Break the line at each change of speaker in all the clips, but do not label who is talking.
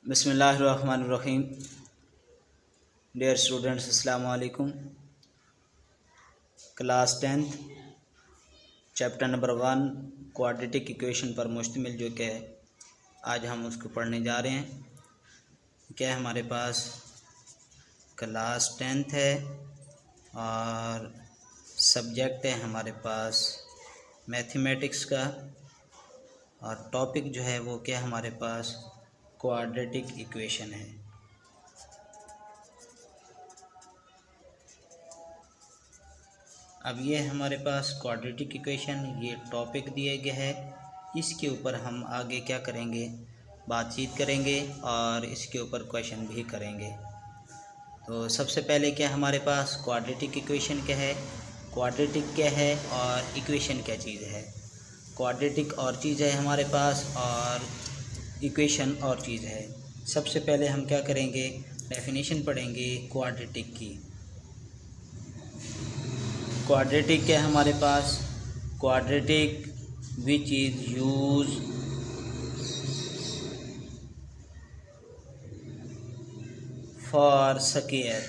बिस्मिल्लाहिर्रहमानिर्रहीम। Dear students, अस्सलाम वालेकुम। Class 10th chapter number 1 quadratic equation पर मुश्तमिल जो कि आज हम उसको पढ़ने जा रहे हैं। क्या हमारे पास क्लास 10th है और सब्जेक्ट है हमारे पास मैथमेटिक्स का, और टॉपिक जो है वो क्या हमारे पास क्वाड्रेटिक इक्वेशन है। अब ये हमारे पास क्वाड्रेटिक इक्वेशन ये टॉपिक दिए गए है। इसके ऊपर हम आगे क्या करेंगे, बातचीत करेंगे और इसके ऊपर क्वेश्चन भी करेंगे। तो सबसे पहले क्या हमारे पास क्वाड्रेटिक इक्वेशन क्या है, क्वाड्रेटिक क्या है और इक्वेशन क्या चीज़ है। क्वाड्रेटिक और चीज़ है हमारे पास और इक्वेशन और चीज़ है। सबसे पहले हम क्या करेंगे, डेफिनेशन पढ़ेंगे क्वाड्रेटिक की। क्वाड्रेटिक क्या है हमारे पास, quadratic which is use for square.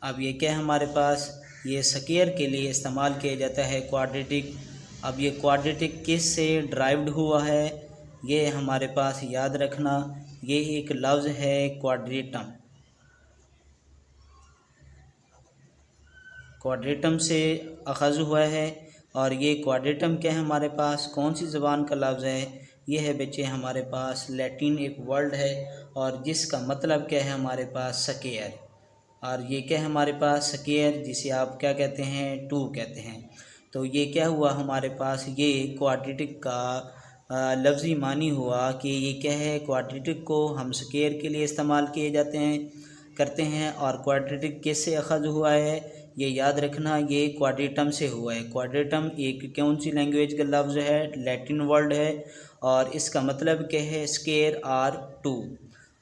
अब ये क्या है हमारे पास, ये स्क्वायर के लिए इस्तेमाल किया जाता है क्वाड्रेटिक। अब ये क्वाड्रेटिक किस से ड्राइव्ड हुआ है, ये हमारे पास याद रखना। ये एक लफ्ज़ है क्वाड्रेटम, क्वाड्रेटम से अखज़ हुआ है। और ये क्वाड्रेटम क्या है हमारे पास, कौन सी ज़बान का लफ्ज़ है, ये है बच्चे हमारे पास लैटिन एक वर्ड है और जिसका मतलब क्या है हमारे पास स्क्वायर। और ये क्या है हमारे पास स्क्वायर, जिसे आप क्या कहते हैं, टू कहते हैं। तो ये क्या हुआ हमारे पास, ये क्वाड्रेटिक का लफ्ज़ी मानी हुआ कि ये क्या है, क्वाड्रेटिक को हम स्क्वायर के लिए इस्तेमाल किए जाते हैं करते हैं। और क्वाड्रेटिक किससे अखज़ हुआ है, ये याद रखना, ये क्वाड्रेटम से हुआ है। क्वाड्रेटम एक कौन सी लैंग्वेज का लफ्ज़ है, लैटिन वर्ड है और इसका मतलब क्या है, स्क्वायर और टू।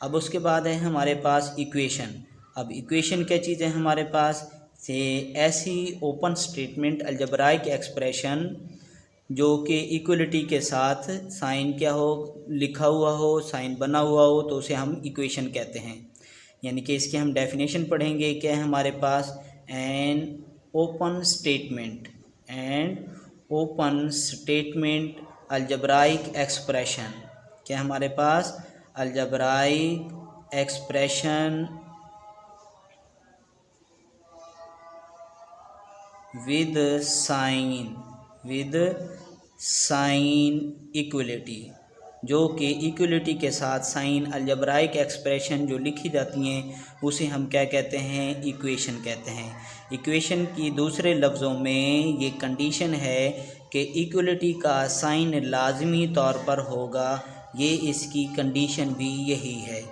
अब उसके बाद है हमारे पास इक्वेशन। अब इक्वेशन क्या चीज़ है हमारे पास, से ऐसी ओपन स्टेटमेंट अलजब्राइक एक्सप्रेशन जो कि इक्वलिटी के साथ साइन क्या हो, लिखा हुआ हो, साइन बना हुआ हो, तो उसे हम इक्वेशन कहते हैं। यानी कि इसकी हम डेफिनेशन पढ़ेंगे। क्या है हमारे पास, एन ओपन स्टेटमेंट अलजब्राइक एक्सप्रेशन। क्या हमारे पास, अलजब्राइक एक्सप्रेशन विद साइन इक्वलिटी, जो कि इक्वलिटी के साथ साइन अलजब्राइक एक्सप्रेशन जो लिखी जाती हैं उसे हम क्या कहते हैं, इक्वेशन कहते हैं। इक्वेशन की दूसरे लफ्ज़ों में ये कंडीशन है कि इक्वलिटी का साइन लाजमी तौर पर होगा, ये इसकी कंडीशन भी यही है।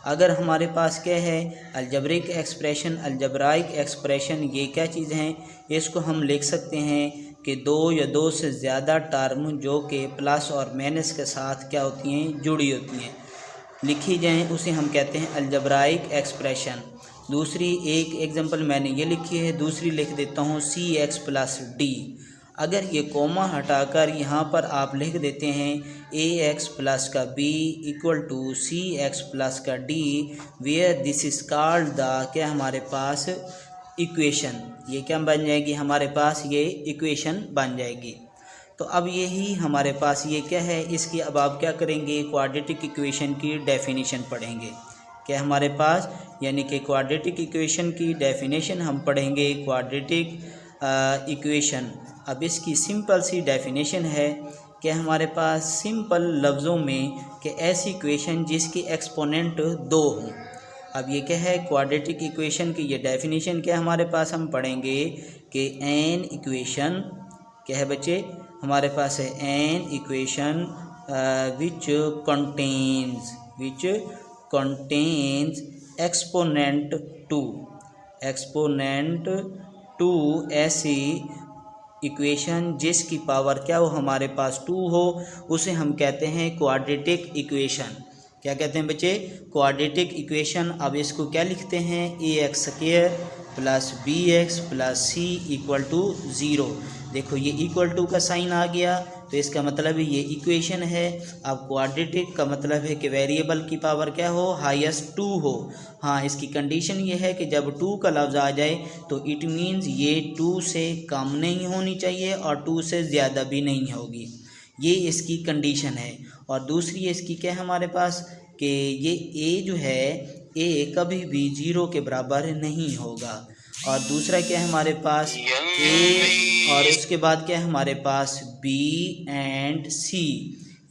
अगर हमारे पास क्या है, अलजब्रिक एक्सप्रेशन, अलजब्राइक एक्सप्रेशन, ये क्या चीज़ हैं, इसको हम लिख सकते हैं कि दो या दो से ज़्यादा टर्म जो कि प्लस और माइनस के साथ क्या होती हैं, जुड़ी होती हैं, लिखी जाएं, उसे हम कहते हैं अलजब्राइक एक्सप्रेशन। दूसरी एक एग्जांपल मैंने ये लिखी है, दूसरी लिख देता हूँ CX + D। अगर ये कोमा हटाकर यहाँ पर आप लिख देते हैं AX + का B = CX + का D, where this is called the क्या हमारे पास इक्वेशन। ये क्या बन जाएगी हमारे पास, ये इक्वेशन बन जाएगी। तो अब यही हमारे पास ये क्या है, इसकी अब आप क्या करेंगे, क्वाड्रेटिक इक्वेशन की डेफिनेशन पढ़ेंगे। क्या हमारे पास, यानी कि क्वाड्रेटिक इक्वेशन की डेफिनेशन हम पढ़ेंगे, क्वाड्रेटिक इक्वेशन। अब इसकी सिंपल सी डेफिनेशन है कि हमारे पास सिंपल लफ्ज़ों में कि ऐसी इक्वेशन जिसकी एक्सपोनेंट 2 हों। अब ये क्या है, क्वाड्रेटिक इक्वेशन की ये डेफिनेशन क्या हमारे पास हम पढ़ेंगे कि एन इक्वेशन क्या है बच्चे, हमारे पास है an equation which contains exponent 2, ऐसी इक्वेशन जिसकी पावर क्या हो हमारे पास 2 हो, उसे हम कहते हैं क्वाड्रेटिक इक्वेशन। क्या कहते हैं बच्चे, क्वाड्रेटिक इक्वेशन। अब इसको क्या लिखते हैं, AX² + BX + C = 0। देखो ये इक्वल टू का साइन आ गया, तो इसका मतलब ये इक्वेशन है। अब क्वाड्रेटिक का मतलब है कि वेरिएबल की पावर क्या हो, हाईएस्ट 2 हो। हाँ, इसकी कंडीशन ये है कि जब 2 का लफ्ज़ आ जाए तो इट मीन्स ये 2 से कम नहीं होनी चाहिए और 2 से ज़्यादा भी नहीं होगी, ये इसकी कंडीशन है। और दूसरी इसकी क्या है हमारे पास कि ये ए जो है, ए कभी भी 0 के बराबर नहीं होगा। और दूसरा क्या है हमारे पास ए, और उसके बाद क्या है हमारे पास बी एंड सी,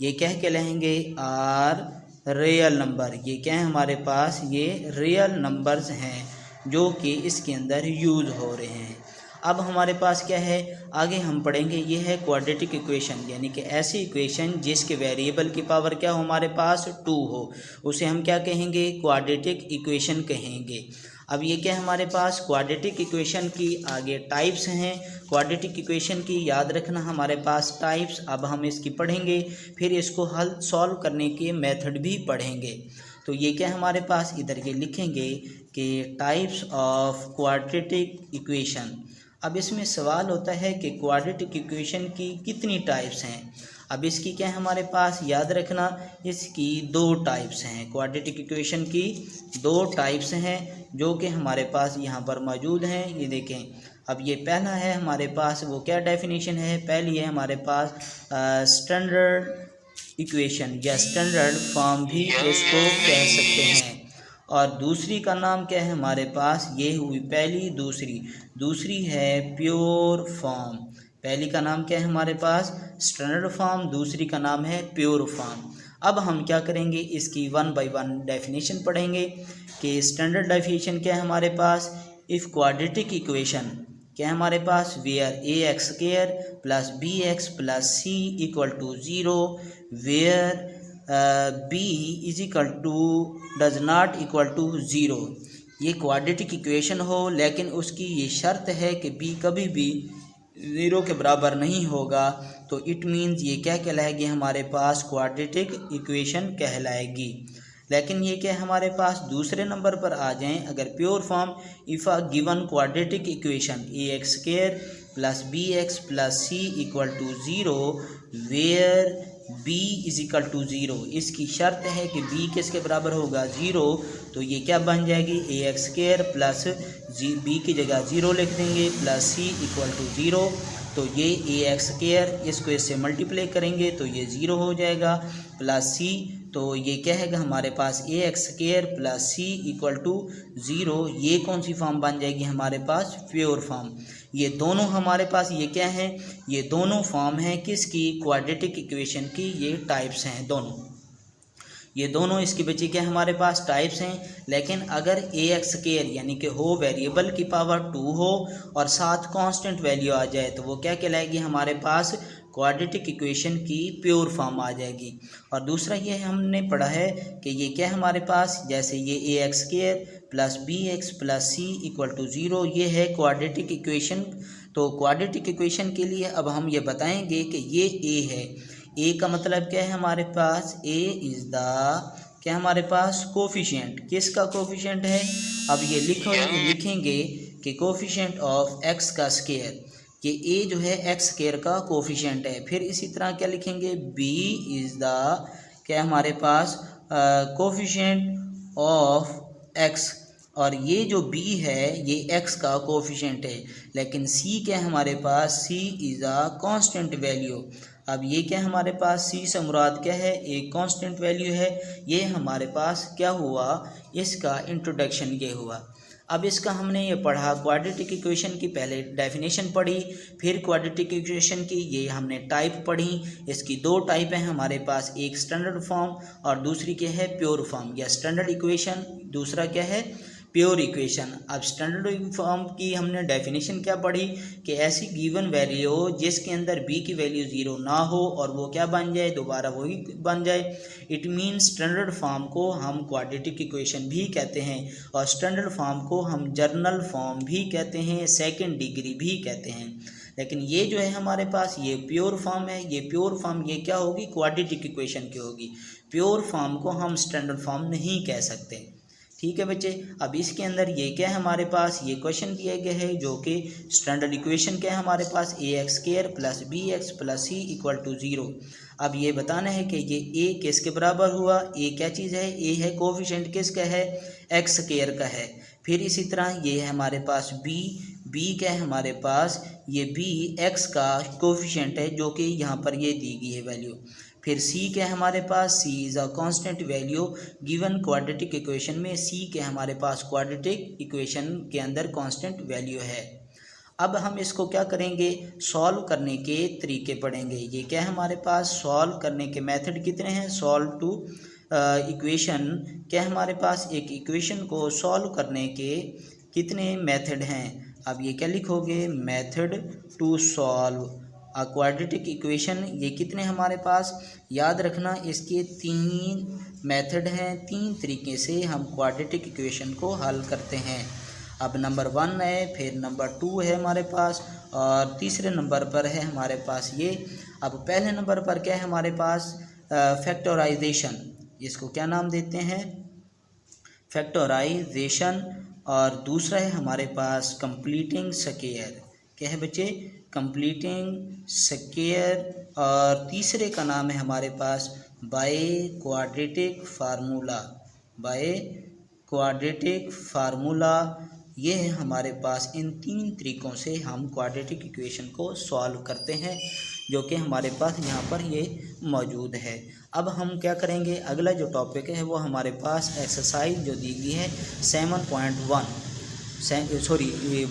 ये क्या कहलाएंगे, आर रियल नंबर। ये क्या है हमारे पास, ये रियल नंबर्स हैं जो कि इसके अंदर यूज़ हो रहे हैं। अब हमारे पास क्या है, आगे हम पढ़ेंगे, ये है क्वाड्रेटिक इक्वेशन, यानी कि ऐसी इक्वेशन जिसके वेरिएबल की पावर क्या हो हमारे पास 2 हो, उसे हम क्या कहेंगे, क्वाड्रेटिक इक्वेशन कहेंगे। अब ये क्या है हमारे पास, क्वाड्रेटिक इक्वेशन की आगे टाइप्स हैं। क्वाड्रेटिक इक्वेशन की याद रखना हमारे पास टाइप्स, अब हम इसकी पढ़ेंगे, फिर इसको हल सॉल्व करने के मेथड भी पढ़ेंगे। तो ये क्या हमारे पास, इधर के लिखेंगे कि टाइप्स ऑफ क्वाड्रेटिक इक्वेशन। अब इसमें सवाल होता है कि क्वाड्रेटिक इक्वेशन की कितनी टाइप्स हैं। अब इसकी क्या है हमारे पास, याद रखना इसकी 2 टाइप्स हैं। क्वाड्रेटिक इक्वेशन की 2 टाइप्स हैं जो कि हमारे पास यहाँ पर मौजूद हैं। ये देखें, अब ये पहला है हमारे पास, वो क्या डेफिनेशन है, पहली है हमारे पास स्टैंडर्ड इक्वेशन या स्टैंडर्ड फॉर्म भी इसको कह सकते हैं। और दूसरी का नाम क्या है हमारे पास, ये हुई पहली, दूसरी है प्योर फॉर्म। पहली का नाम क्या है हमारे पास, स्टैंडर्ड फॉर्म, दूसरी का नाम है प्योर फॉर्म। अब हम क्या करेंगे, इसकी 1 बाय 1 डेफिनेशन पढ़ेंगे कि स्टैंडर्ड डेफिनेशन क्या है हमारे पास, इफ़ क्वाड्रेटिक इक्वेशन क्या है हमारे पास, where a x square plus b x plus c equal to 0, where b is equal to does not equal to 0। ये क्वाड्रेटिक इक्वेशन हो, लेकिन उसकी ये शर्त है कि बी कभी भी 0 के बराबर नहीं होगा। तो इट मीन्स ये क्या कहलाएगी हमारे पास, क्वाड्रेटिक इक्वेशन कहलाएगी। लेकिन ये क्या हमारे पास दूसरे नंबर पर आ जाएं, अगर pure form, if a given quadratic equation a x square plus b x plus c equal to 0, where b is equal to 0। इसकी शर्त है कि b किसके बराबर होगा, 0। तो ये क्या बन जाएगी, ए एक्स स्क्वायर प्लस b की जगह 0 लिख देंगे प्लस c इक्वल टू 0। तो ये ए एक्स स्क्वायर, इसको इससे मल्टीप्लाई करेंगे तो ये 0 हो जाएगा प्लस c। तो ये क्या है हमारे पास, a x square plus c equal to 0। ये कौन सी फॉर्म बन जाएगी हमारे पास, प्योर फॉर्म। ये दोनों हमारे पास ये क्या है, ये दोनों फॉर्म हैं किसकी, क्वाड्रेटिक इक्वेशन की। ये टाइप्स हैं दोनों, ये दोनों इसके बच्चे क्या हमारे पास टाइप्स हैं। लेकिन अगर ए एक्स स्क्वायर यानी कि हो वेरिएबल की पावर 2 हो और साथ कांस्टेंट वैल्यू आ जाए तो वो क्या कहलाएगी हमारे पास, क्वाड्रेटिक इक्वेशन की प्योर फॉर्म आ जाएगी। और दूसरा ये हमने पढ़ा है कि ये क्या हमारे पास, जैसे ये a x square plus b x plus c equal to 0, ये है क्वाड्रेटिक इक्वेशन। तो क्वाड्रेटिक इक्वेशन के लिए अब हम ये बताएंगे कि ये ए है। ए का मतलब क्या है हमारे पास, ए इज़ द क्या हमारे पास, कोफिशिएंट। किसका कोफिशिएंट है, अब ये लिखेंगे कि कोफिशिएंट ऑफ एक्स का स्क्वायर। ये ए जो है एक्स स्क्वायर का कोफिशिएंट है। फिर इसी तरह क्या लिखेंगे, बी इज़ द क्या हमारे पास, कोफिशिएंट ऑफ एक्स। और ये जो b है ये x का कोफिशिएंट है। लेकिन c क्या है हमारे पास, c is a constant value. अब ये क्या हमारे पास, c से मुराद क्या है, एक कांस्टेंट वैल्यू है। ये हमारे पास क्या हुआ, इसका इंट्रोडक्शन ये हुआ। अब इसका हमने ये पढ़ा, क्वाड्रेटिक इक्वेशन की पहले डेफिनेशन पढ़ी, फिर क्वाड्रेटिक इक्वेशन की ये हमने टाइप पढ़ी। इसकी 2 टाइप हैं हमारे पास, एक स्टैंडर्ड फॉर्म और दूसरी क्या है, प्योर फॉर्म या स्टैंडर्ड इक्वेशन, दूसरा क्या है, प्योर इक्वेशन। अब स्टैंडर्ड फॉर्म की हमने डेफिनेशन क्या पढ़ी कि ऐसी गिवन वैल्यू हो जिसके अंदर b की वैल्यू 0 ना हो और वो क्या बन जाए, दोबारा वही बन जाए। इट मीन स्टैंडर्ड फॉर्म को हम क्वाड्रेटिक इक्वेशन भी कहते हैं और स्टैंडर्ड फॉर्म को हम जर्नल फॉर्म भी कहते हैं, सेकेंड डिग्री भी कहते हैं। लेकिन ये जो है हमारे पास ये प्योर फॉर्म है। ये प्योर फॉर्म ये क्या होगी, क्वाड्रेटिक इक्वेशन की होगी। प्योर फॉर्म को हम स्टैंडर्ड फॉर्म नहीं कह सकते। ठीक है बच्चे। अब इसके अंदर ये क्या है हमारे पास, ये क्वेश्चन दिया गया है जो कि स्टैंडर्ड इक्वेशन क्या है हमारे पास, ax² + bx + c = 0। अब ये बताना है कि ये a किसके बराबर हुआ, a क्या चीज़ है, a है कोफिशिएंट किसका है, x² का है। फिर इसी तरह ये है हमारे पास b क्या है हमारे पास, ये b x का कोफिशिएंट है जो कि यहाँ पर ये दी गई है वैल्यू। फिर c क्या है हमारे पास, c is a constant value given quadratic equation में, c क्या है हमारे पास क्वाड्रेटिक इक्वेशन के अंदर कांस्टेंट वैल्यू है। अब हम इसको क्या करेंगे, सॉल्व करने के तरीके पढ़ेंगे। ये क्या है हमारे पास, सॉल्व करने के मेथड कितने हैं, सॉल्व टू इक्वेशन क्या है हमारे पास, एक इक्वेशन को सॉल्व करने के कितने मेथड हैं। अब ये क्या लिखोगे, method to solve a quadratic equation, ये कितने हमारे पास, याद रखना इसके 3 मेथड हैं, 3 तरीके से हम क्वाड्रेटिक इक्वेशन को हल करते हैं। अब नंबर 1 है, फिर नंबर 2 है हमारे पास, और तीसरे नंबर पर है हमारे पास ये। अब पहले नंबर पर क्या है हमारे पास, फैक्टराइजेशन, इसको क्या नाम देते हैं, फैक्टराइजेशन। और दूसरा है हमारे पास कंप्लीटिंग स्क्वायर, क्या है बच्चे, कंप्लीटिंग स्क्वायर। और तीसरे का नाम है हमारे पास by quadratic formula, by quadratic formula. ये है हमारे पास, इन 3 तरीक़ों से हम क्वाड्रेटिक इक्वेशन को सॉल्व करते हैं जो कि हमारे पास यहाँ पर ये मौजूद है। अब हम क्या करेंगे, अगला जो टॉपिक है वो हमारे पास एक्सरसाइज जो दी गई है 7.1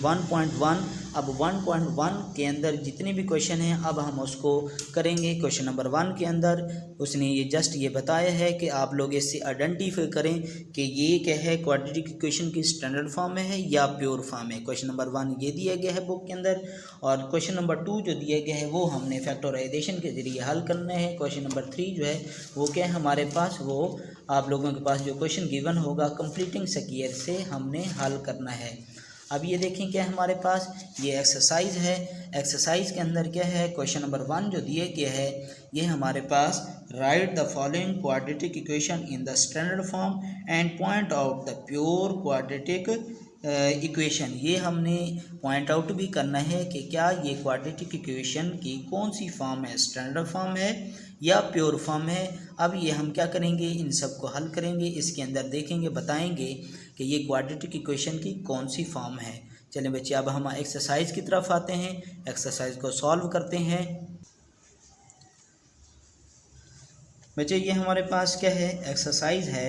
1.1। अब 1.1 के अंदर जितने भी क्वेश्चन हैं अब हम उसको करेंगे। क्वेश्चन नंबर 1 के अंदर उसने ये जस्ट ये बताया है कि आप लोग इससे आइडेंटिफाई करें कि ये क्या है, क्वाड्रेटिक इक्वेशन की स्टैंडर्ड फॉर्म में है या प्योर फॉर्म है। क्वेश्चन नंबर 1 ये दिया गया है बुक के अंदर, और क्वेश्चन नंबर 2 जो दिया गया है वो हमने फैक्टराइजेशन के ज़रिए हल करना है। क्वेश्चन नंबर 3 जो है वो क्या है हमारे पास, वो आप लोगों के पास जो क्वेश्चन गिवन होगा कंप्लीटिंग स्क्वायर से हमने हल करना है। अब ये देखें क्या है हमारे पास, ये एक्सरसाइज है। एक्सरसाइज के अंदर क्या है, क्वेश्चन नंबर 1 जो दिए गया है ये हमारे पास, write the following quadratic equation in the standard form and point out the pure quadratic equation. ये हमने पॉइंट आउट भी करना है कि क्या ये क्वाड्रेटिक इक्वेशन की कौन सी फॉर्म है, स्टैंडर्ड फॉर्म है या प्योर फॉर्म है। अब ये हम क्या करेंगे, इन सब को हल करेंगे, इसके अंदर देखेंगे, बताएंगे कि ये क्वाड्रेटिक इक्वेशन की कौन सी फॉर्म है। चलें बच्चे अब हम एक्सरसाइज की तरफ आते हैं, एक्सरसाइज को सॉल्व करते हैं। बच्चे ये हमारे पास क्या है, एक्सरसाइज है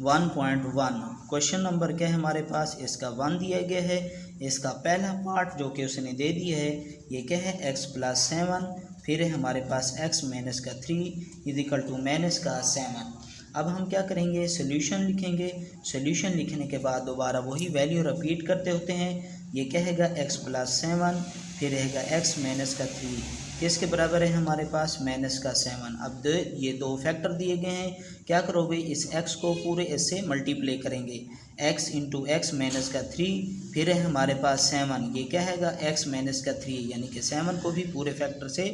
1.1। क्वेश्चन नंबर क्या है हमारे पास, इसका 1 दिया गया है। इसका पहला पार्ट जो कि उसने दे दिया है ये क्या है, x + 7, फिर है हमारे पास x - 3 = -7। अब हम क्या करेंगे, सोल्यूशन लिखेंगे। सोल्यूशन लिखने के बाद दोबारा वही वैल्यू रिपीट करते होते हैं। ये क्या है, x + 7, फिर रहेगा x - 3 किसके बराबर है हमारे पास, -7। अब ये 2 फैक्टर दिए गए हैं, क्या करोगे, इस x को पूरे इससे मल्टीप्लाई करेंगे, x × x - 3, फिर है हमारे पास 7, ये क्या है, x - 3, यानी कि 7 को भी पूरे फैक्टर से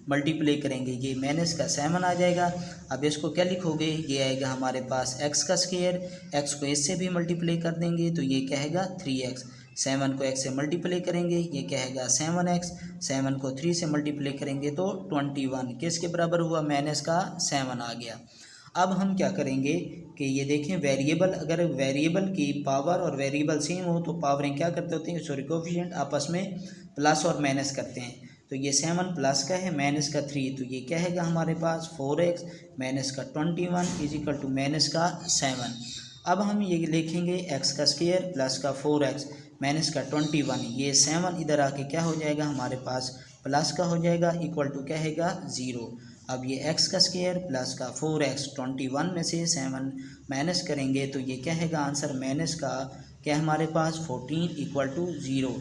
मल्टीप्लाई करेंगे, ये -7 आ जाएगा। अब इसको क्या लिखोगे, ये आएगा हमारे पास x का स्क्वायर, x को इससे भी मल्टीप्लाई कर देंगे तो ये क्या है 3x, 7 को x से मल्टीप्लाई करेंगे ये क्या है 7x, 7 को 3 से मल्टीप्लाई करेंगे तो 21 किसके बराबर हुआ, -7 आ गया। अब हम क्या करेंगे कि ये देखें वेरिएबल, अगर वेरिएबल की पावर और वेरिएबल सेम हो तो पावरें क्या करते होते हैं, सॉरी कोएफिशिएंट आपस में प्लस और माइनस करते हैं। तो ये 7 प्लस का है -3, तो ये क्या है हमारे पास 4x -21 = -7। अब हम ये लिखेंगे x का स्क्वायर प्लस का 4x -21, ये 7 इधर आके क्या हो जाएगा हमारे पास प्लस का हो जाएगा, इक्वल टू क्या है 0। अब ये x का स्क्वायर प्लस का 4x 21 में से 7 माइनस करेंगे तो ये क्या है आंसर माइनस का क्या हमारे पास 14 = 0।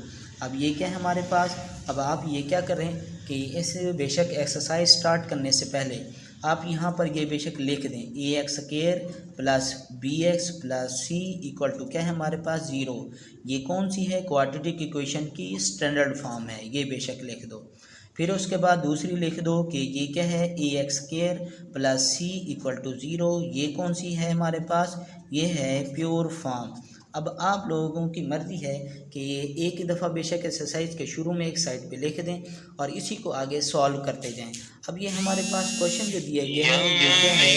अब ये क्या है हमारे पास, अब आप ये क्या करें कि इस बेशक एक्सरसाइज स्टार्ट करने से पहले आप यहाँ पर ये बेशक लिख दें ax² + bx + c = क्या है हमारे पास 0। ये कौन सी है, क्वाड्रेटिक इक्वेशन की स्टैंडर्ड फॉर्म है, ये बेशक लिख दो। फिर उसके बाद दूसरी लिख दो कि ये क्या है, a x square plus c equal to zero. ये कौन सी है हमारे पास, ये है प्योर फॉर्म। अब आप लोगों की मर्ज़ी है कि ये एक ही दफ़ा बेशक एक्सरसाइज के शुरू में एक साइड पे लिख दें और इसी को आगे सॉल्व करते जाएं। अब ये हमारे पास क्वेश्चन जो दिया गया है ये क्या है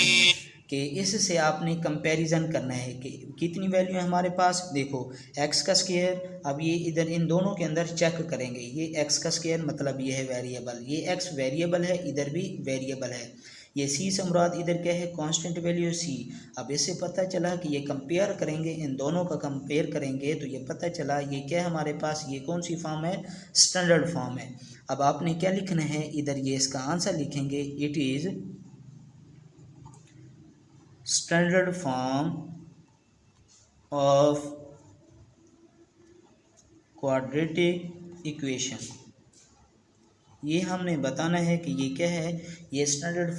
कि इससे आपने कंपैरिजन करना है कि कितनी वैल्यू है हमारे पास। देखो एक्स का स्क्वायर, अब ये इधर इन दोनों के अंदर चेक करेंगे, ये एक्स का स्क्वायर मतलब ये है वेरिएबल, ये एक्स वेरिएबल है, इधर भी वेरिएबल है। ये सी से मुराद इधर क्या है, कांस्टेंट वैल्यू सी। अब इससे पता चला कि ये कंपेयर करेंगे, इन दोनों का कंपेयर करेंगे तो ये पता चला ये क्या है हमारे पास, ये कौन सी फॉर्म है, स्टैंडर्ड फॉर्म है। अब आपने क्या लिखना है, इधर ये इसका आंसर लिखेंगे, it is standard form of quadratic equation. ये हमने बताना है कि ये क्या है, ये स्टैंडर्ड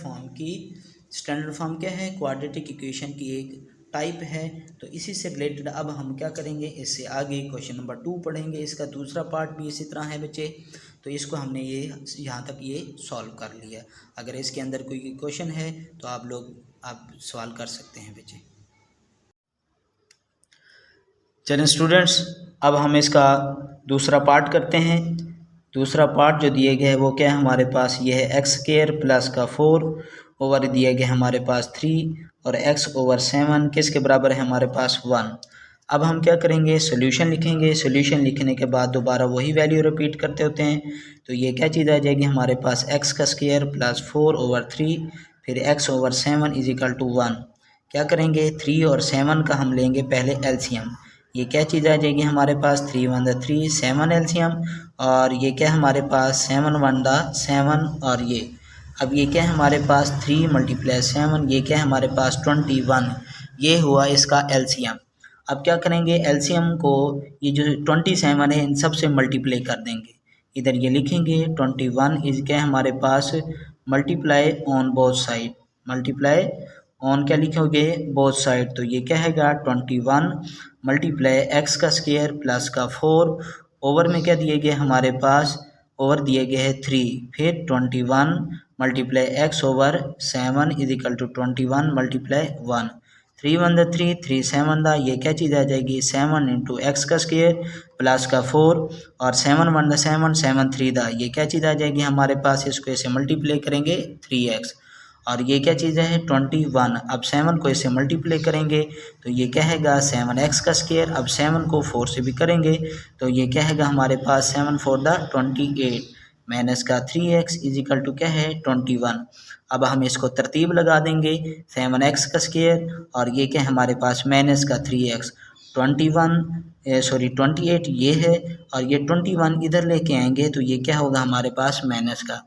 फॉर्म क्या है, क्वाड्रेटिक इक्वेशन की एक टाइप है। तो इसी से रिलेटेड अब हम क्या करेंगे, इससे आगे क्वेश्चन नंबर 2 पढ़ेंगे। इसका दूसरा पार्ट भी इसी तरह है बच्चे, तो इसको हमने ये यहाँ तक ये सॉल्व कर लिया। अगर इसके अंदर कोई क्वेश्चन है तो आप सवाल कर सकते हैं बच्चे। चलें स्टूडेंट्स, अब हम इसका दूसरा पार्ट करते हैं। दूसरा पार्ट जो दिए गए है वो क्या है हमारे पास, ये है एक्स स्क्वायर प्लस का 4 ओवर दिया गया हमारे पास 3 और एक्स ओवर 7 किसके बराबर है हमारे पास 1। अब हम क्या करेंगे, सोल्यूशन लिखेंगे। सोल्यूशन लिखने के बाद दोबारा वही वैल्यू रिपीट करते होते हैं। तो ये क्या चीज़ आ जाएगी हमारे पास, एक्स का स्क्वायर प्लस 4 ओवर 3 फिर x over 7 is equal to 1। क्या करेंगे, 3 और 7 का हम लेंगे पहले एलसीएम। ये क्या चीज़ आ जाएगी हमारे पास, 3 1 3 7 एलसीएम, और ये क्या हमारे पास 7 1 7, और ये अब ये क्या है हमारे पास 3 × 7, ये क्या है हमारे पास 21। ये हुआ इसका एलसीएम। अब क्या करेंगे, एलसीएम को ये जो 27 है इन सब से मल्टीप्लाई कर देंगे। इधर ये लिखेंगे 21 इज क्या है हमारे पास, multiply on both side, multiply on क्या लिखोगे, बोथ साइड। तो ये क्या हैगा 21 मल्टीप्लाई एक्स का स्क्वायर प्लस का 4 ओवर में क्या दिए गए हमारे पास, ओवर दिए गए हैं 3, फिर 21 multiply x over 7 is equal to 21 multiply 1। 3 1 3 3 7 ये क्या चीज़ आ जाएगी, 7 इंटू एक्स का स्क्वायर प्लस का 4 और 7 1 7 7 3 ये क्या चीज़ आ जाएगी हमारे पास, इसको ऐसे मल्टीप्लाई करेंगे 3x, और ये क्या चीज़ है 21। अब 7 को इससे मल्टीप्लाई करेंगे तो ये क्या हैगा 7x का स्क्वायर। अब 7 को 4 से भी करेंगे तो ये क्या हैगा हमारे पास 7 4 28 माइनस का 3x इज इक्वल टू क्या है 21। अब हम इसको तरतीब लगा देंगे, 7x का स्क्वायर और ये क्या है हमारे पास माइनस का 3x, 28 ये है और ये 21 इधर लेके आएंगे तो ये क्या होगा हमारे पास माइनस का।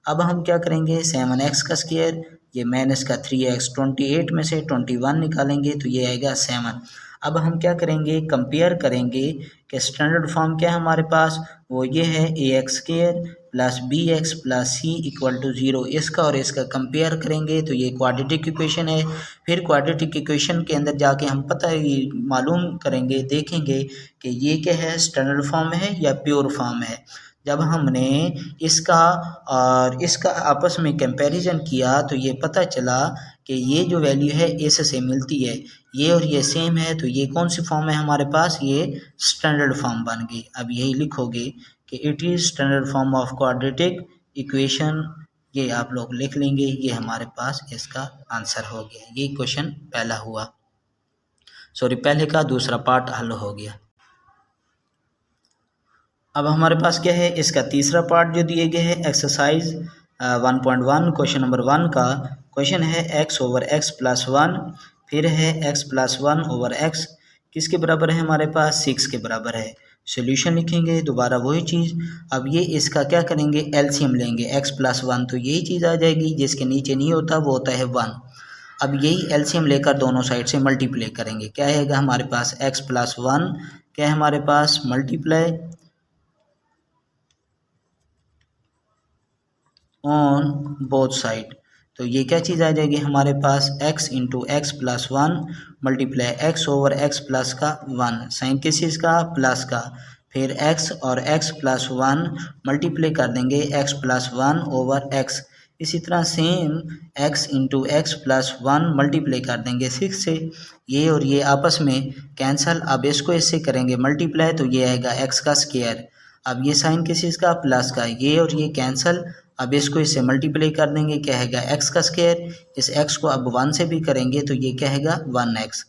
अब हम क्या करेंगे, 7x का स्क्वायर ये माइनस का 3x, 28 में से 21 निकालेंगे तो ये आएगा 7। अब हम क्या करेंगे, कंपेयर करेंगे कि स्टैंडर्ड फॉर्म क्या है हमारे पास, वो ये है ax square plus bx plus c equal to 0। इसका और इसका कंपेयर करेंगे तो ये क्वाड्रेटिक इक्वेशन है। फिर क्वाड्रेटिक इक्वेशन के अंदर जाके हम मालूम करेंगे, देखेंगे कि ये क्या है, स्टैंडर्ड फॉर्म है या प्योर फॉर्म है। जब हमने इसका और इसका आपस में कंपैरिजन किया तो ये पता चला कि ये जो वैल्यू है इससे मिलती है, ये और ये सेम है, तो ये कौन सी फॉर्म है हमारे पास, ये स्टैंडर्ड फॉर्म बन गई। अब यही लिखोगे कि it is standard form of quadratic equation, ये आप लोग लिख लेंगे, ये हमारे पास इसका आंसर हो गया। ये क्वेश्चन पहला हुआ, पहले का दूसरा पार्ट हल हो गया। अब हमारे पास क्या है, इसका तीसरा पार्ट जो दिए गए है एक्सरसाइज 1.1 क्वेश्चन नंबर 1 का क्वेश्चन है x ओवर x प्लस 1, फिर है x प्लस 1 ओवर x किसके बराबर है हमारे पास, 6 के बराबर है। सॉल्यूशन लिखेंगे, दोबारा वही चीज़। अब ये इसका क्या करेंगे, एलसीएम लेंगे, x प्लस 1 तो यही चीज़ आ जाएगी, जिसके नीचे नहीं होता वो होता है 1। अब यही एलसीएम लेकर दोनों साइड से मल्टीप्लाई करेंगे, क्या आएगा हमारे पास x प्लस 1, क्या है हमारे पास मल्टीप्लाई ऑन बोथ साइड, तो ये क्या चीज़ आ जाएगी हमारे पास, x into x plus 1 multiply x over x plus का 1, साइन किस चीज़ का, प्लस का, फिर x और x प्लस 1 मल्टीप्लाई कर देंगे x प्लस 1 ओवर x। इसी तरह same x into x plus 1 multiply कर देंगे 6 से। ये और ये आपस में कैंसल। अब इसको इससे करेंगे मल्टीप्लाई तो ये आएगा x का स्क्वायर। अब ये साइन किस चीज़ का, प्लस का, ये और ये कैंसल। अब इसको इससे मल्टीप्लाई कर देंगे, क्या हैगा x का स्क्वायर। इस x को अब 1 से भी करेंगे तो ये क्या हैगा 1x।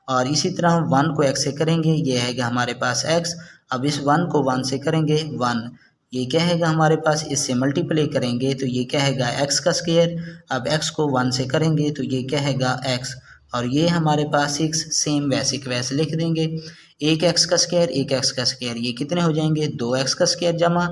और इसी तरह 1 को x से करेंगे, ये हैगा हमारे पास x। अब इस 1 को 1 से करेंगे 1, ये क्या हैगा हमारे पास, इससे मल्टीप्लाई करेंगे तो ये क्या हैगा x का स्क्वायर। अब x को 1 से करेंगे तो ये क्या हैगा x। और ये हमारे पास 6 सेम वैसे के वैसे लिख देंगे। एक x का स्क्वायर एक x का स्क्वायर, ये कितने हो जाएंगे 2x का स्क्वायर जमा,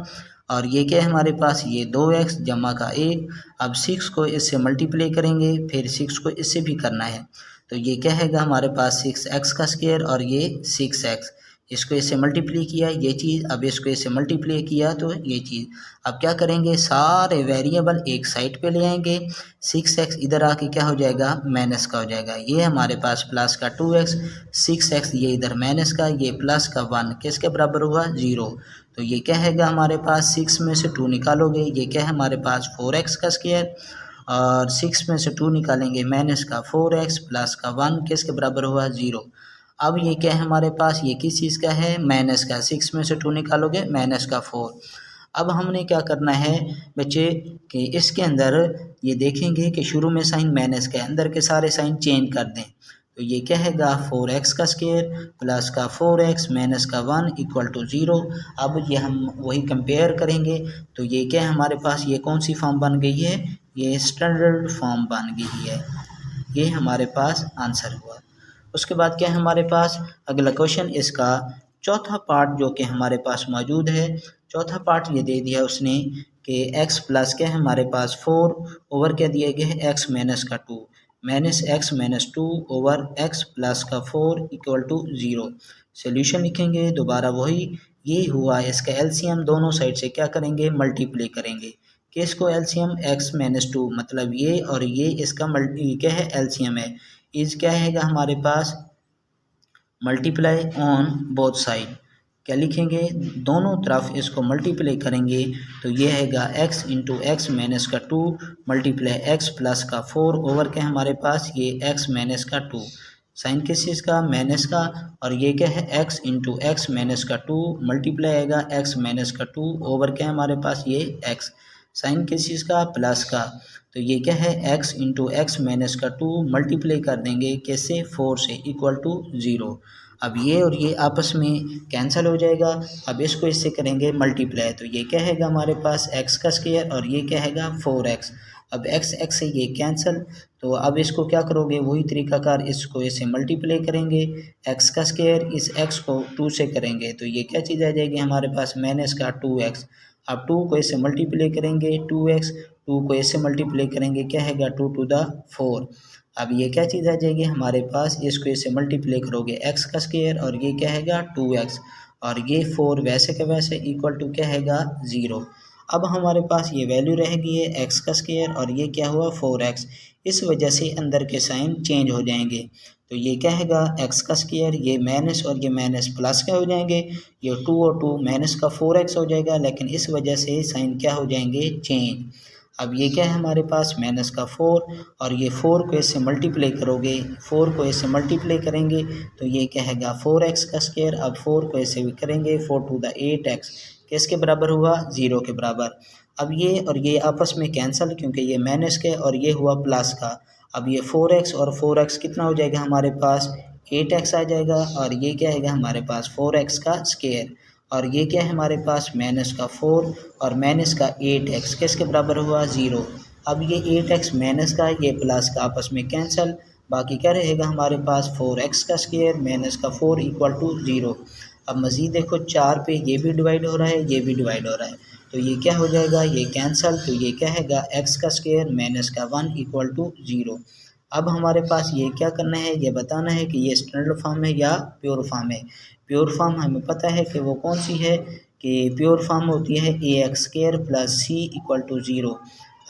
और ये क्या है हमारे पास, ये 2x जमा का 1। अब 6 को इससे मल्टीप्लाई करेंगे, फिर 6 को इससे भी करना है तो ये क्या हैगा हमारे पास 6x का स्क्वायर और ये 6x। इसको इससे मल्टीप्लाई किया ये चीज़, अब इसको इससे मल्टीप्लाई किया तो ये चीज़। अब क्या करेंगे, सारे वेरिएबल एक साइड पे ले आएंगे। 6x इधर आके क्या हो जाएगा माइनस का हो जाएगा। ये हमारे पास प्लस का 2x, 6x ये इधर माइनस का, ये प्लस का 1 किसके बराबर हुआ 0। तो ये क्या हैगा हमारे पास 6 में से 2 निकालोगे, ये क्या है हमारे पास 4x का स्क्वायर, और 6 में से 2 निकालेंगे माइनस का 4x प्लस का 1 किसके बराबर हुआ 0। अब ये क्या है हमारे पास, ये किस चीज़ का है, माइनस का। 6 में से 2 निकालोगे माइनस का 4। अब हमने क्या करना है बच्चे कि इसके अंदर ये देखेंगे कि शुरू में साइन माइनस का है, अंदर के सारे साइन चेंज कर दें। तो ये क्या हैगा 4x का स्क्वायर प्लस का 4x माइनस का 1 इक्वल टू 0। अब ये हम वही कंपेयर करेंगे तो ये क्या है हमारे पास, ये कौन सी फॉर्म बन गई है, ये स्टैंडर्ड फॉर्म बन गई है। ये हमारे पास आंसर हुआ। उसके बाद क्या है हमारे पास अगला क्वेश्चन, इसका चौथा पार्ट जो कि हमारे पास मौजूद है। चौथा पार्ट ये दे दिया उसने कि x प्लस क्या है हमारे पास 4 ओवर क्या दिया गया है x माइनस का 2 minus x minus 2 over x plus का 4 इक्वल टू 0। सोल्यूशन लिखेंगे दोबारा वही, ये हुआ इसका एलसीएम, दोनों साइड से क्या करेंगे मल्टीप्लाई करेंगे। किसको एलसीएम, x माइनस 2 मतलब ये और ये इसका मल्टी क्या है एलसीएम है। इज क्या हैगा हमारे पास मल्टीप्लाई ऑन बोथ साइड, क्या लिखेंगे दोनों तरफ इसको मल्टीप्लाई करेंगे तो ये हैगा x इंटू एक्स माइनस का 2 मल्टीप्लाई x प्लस का 4 ओवर क्या हमारे पास ये x माइनस का 2, साइन किस चीज़ का माइनस का, और ये क्या है x इंटू एक्स माइनस का 2 मल्टीप्लाई आएगा x माइनस का 2 ओवर क्या हमारे पास ये x, साइन किस चीज़ का प्लस का। तो ये क्या है x इंटू एक्स माइनस का 2 मल्टीप्लाई कर देंगे कैसे 4 से इक्वल टू 0। अब ये और ये आपस में कैंसिल हो जाएगा। अब इसको इससे करेंगे मल्टीप्लाई तो ये क्या हैगा हमारे पास x का स्क्वायर और ये क्या हैगा 4x। अब x से ये कैंसिल, तो अब इसको क्या करोगे वही तरीकाकार, इसको इससे मल्टीप्लाई करेंगे, x का स्क्वायर इस x को 2 से करेंगे तो ये क्या चीज़ आ जाएगी हमारे पास माइनस का 2x। अब 2 को इससे मल्टीप्लाई करेंगे 2x, 2 को इससे मल्टीप्लाई करेंगे क्या हैगा 2 टू द 4। अब ये क्या चीज़ आ जाएगी हमारे पास, इसको इससे मल्टीप्लाई करोगे x का स्क्वायर और ये क्या हैगा 2x, और ये 4 वैसे का वैसे इक्वल टू क्या हैगा 0। अब हमारे पास ये वैल्यू रह गई है x का स्क्वायर और ये क्या हुआ 4x, इस वजह से अंदर के साइन चेंज हो जाएंगे। तो ये क्या हैगा x का स्क्वायर, ये माइनस और ये माइनस प्लस क्या हो जाएंगे, ये 2 और 2 माइनस का 4x हो जाएगा, लेकिन इस वजह से साइन क्या हो जाएंगे चेंज। अब ये क्या है हमारे पास माइनस का 4 और ये 4 को इससे मल्टीप्लाई करोगे, 4 को इससे मल्टीप्लाई करेंगे तो ये क्या हैगा 4x का स्क्वायर। अब 4 को ऐसे भी करेंगे 4 टू द 8x किसके बराबर हुआ 0 के बराबर। अब ये और ये आपस में कैंसिल क्योंकि ये माइनस के और ये हुआ प्लस का। अब ये 4x और 4x कितना हो जाएगा हमारे पास 8x आ जाएगा, और ये क्या हैगा हमारे पास 4x का स्क्वायर, और ये क्या है हमारे पास माइनस का 4 और माइनस का 8x किसके बराबर हुआ 0। अब ये 8x माइनस का ये प्लस का आपस में कैंसिल, बाकी क्या रहेगा हमारे पास 4x का स्क्वायर माइनस का 4 इक्वल टू 0। अब मज़ीद देखो 4 पे ये भी डिवाइड हो रहा है ये भी डिवाइड हो रहा है तो ये क्या हो जाएगा ये कैंसिल, तो ये क्या हैगा x का स्क्वायर माइनस का 1 इक्वल टू 0। अब हमारे पास ये क्या करना है, ये बताना है कि ये स्टैंडर्ड फॉर्म है या प्योर फॉर्म है। प्योर फॉर्म हमें पता है कि वो कौन सी है, कि प्योर फॉर्म होती है ax square plus c equal to 0।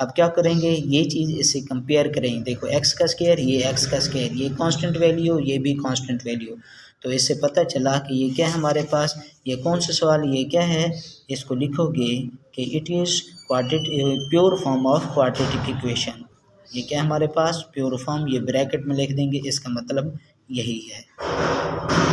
अब क्या करेंगे ये चीज़ इससे कंपेयर करेंगे, देखो x का स्क्वायर ये x का स्क्वायर, ये कांस्टेंट वैल्यू ये भी कांस्टेंट वैल्यू, तो इससे पता चला कि ये क्या है हमारे पास, ये कौन सा सवाल, ये क्या है, इसको लिखोगे कि it is pure form of quadratic equation. ये क्या है हमारे पास, प्योर फॉर्म, ये ब्रैकेट में लिख देंगे, इसका मतलब यही है।